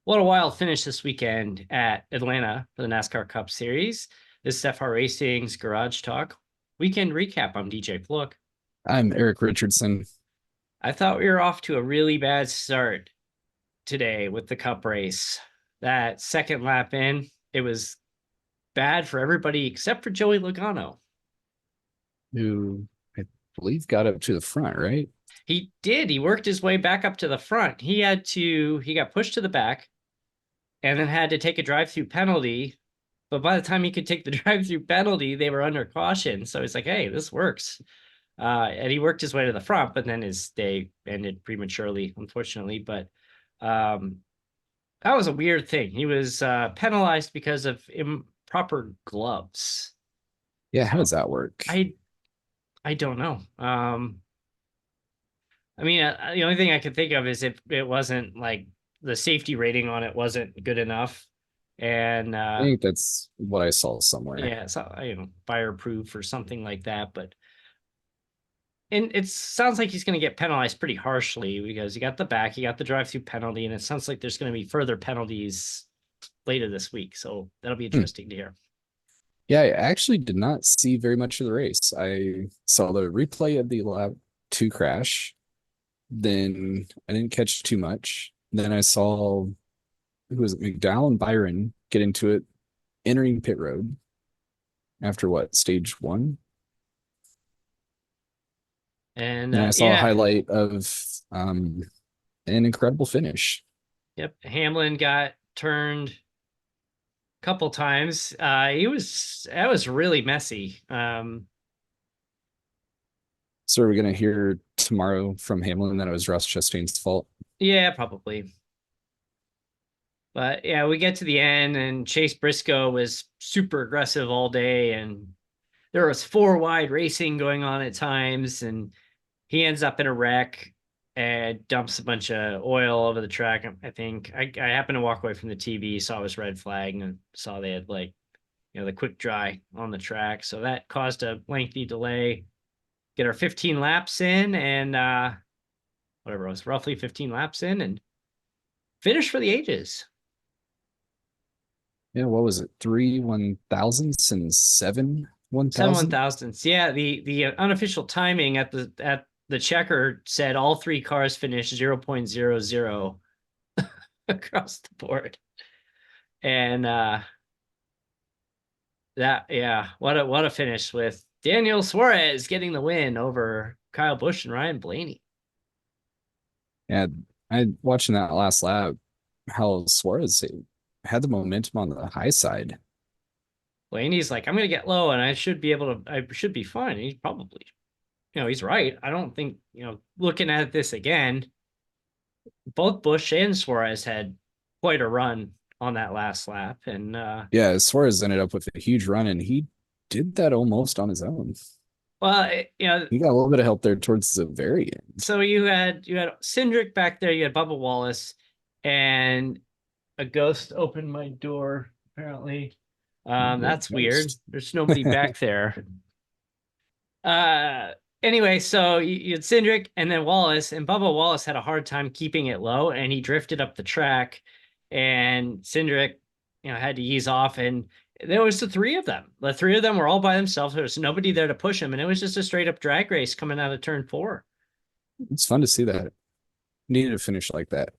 What a wild finish this weekend at Atlanta for the NASCAR Cup Series. This is FR Racing's Garage Talk weekend recap. I'm DJ Flook. I'm Eric Richardson. I thought we were off to a really bad start today with the Cup race. That second lap in, it was bad for everybody except for Joey Logano. Who I believe got up to the front, right? He did. He worked his way back up to the front. He got pushed to the back and then had to take a drive-through penalty. But by the time he could take the drive-through penalty, they were under caution. So he's like, hey, this works. And he worked his way to the front, but then his day ended prematurely, unfortunately. But um, that was a weird thing. He was penalized because of improper gloves. Yeah, how So does that work? I don't know. I mean, the only thing I could think of is if it wasn't like the safety rating on it wasn't good enough, and I think that's what I saw somewhere. yeah, so fireproof or something like that. But and it sounds like he's going to get penalized pretty harshly because he got the back, he got the drive-through penalty, and it sounds like there's going to be further penalties later this week. So that'll be Hmm. interesting to hear. Yeah, I actually did not see very much of the race. I saw the replay of the lap two crash. Then I didn't catch too much. Then I saw who was it, McDowell and Byron get into it, entering pit road after what, stage one? And Then I saw a yeah, highlight of an incredible finish. yep, Hamlin got turned a couple times. That was really messy. So we're gonna hear tomorrow from Hamlin that it was Ross Chastain's fault. Yeah, probably. But yeah, we get to the end, and Chase Briscoe was super aggressive all day, and there was four wide racing going on at times, and he ends up in a wreck and dumps a bunch of oil over the track. I think I happened to walk away from the TV, saw it was red flag, and saw they had the quick dry on the track, so that caused a lengthy delay. Get our 15 laps in, and whatever it was, roughly 15 laps in, and finish for the ages. Yeah, what was it? Three 1,000ths and seven one Seven one thousand. thousandths. Yeah, the unofficial timing at the checker said all three cars finished 0.00 across the board. And that yeah, what a finish with Daniel Suarez getting the win over Kyle Busch and Ryan Blaney. Yeah, I watching that last lap, how Suarez had the momentum on the high side. Blaney's like, I'm gonna get low and I should be fine. He's probably, he's right. I don't think, looking at this again, both Busch and Suarez had quite a run on that last lap. And Yeah, Suarez ended up with a huge run, and he did that almost on his own. well, He got a little bit of help there towards the very end. so you had Cindric back there, you had Bubba Wallace, and a ghost opened my door, apparently. What That's weird. most? There's nobody back there. Uh anyway, so you had Cindric and then Wallace, and Bubba Wallace had a hard time keeping it low, and he drifted up the track, and Cindric, had to ease off, and there was the three of them. The three of them were all by themselves. There was nobody there to push them, and it was just a straight up drag race coming out of turn four. It's fun to see that. Needed to finish like that.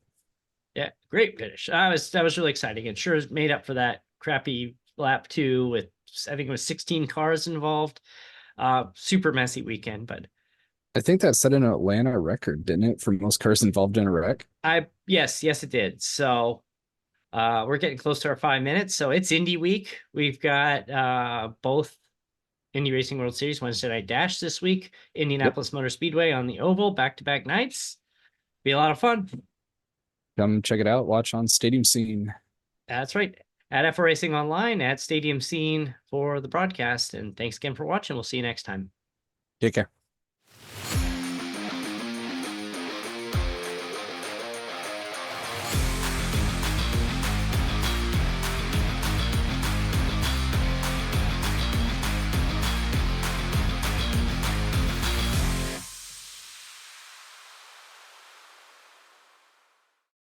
Yeah, great finish. That was really exciting. It sure made up for that crappy lap two with, I think it was 16 cars involved. Super messy weekend, but I think that set an Atlanta record, didn't it, for most cars involved in a wreck? yes, it did. So we're getting close to our 5 minutes. So it's Indy week. We've got both Indy Racing World Series Wednesday Night Dash this week, Yep. Indianapolis Motor Speedway on the Oval, back-to-back nights. Be a lot of fun. Come check it out. Watch on Stadium Scene. That's right. At FR Racing Online, at Stadium Scene for the broadcast. And thanks again for watching. We'll see you next time. Take care.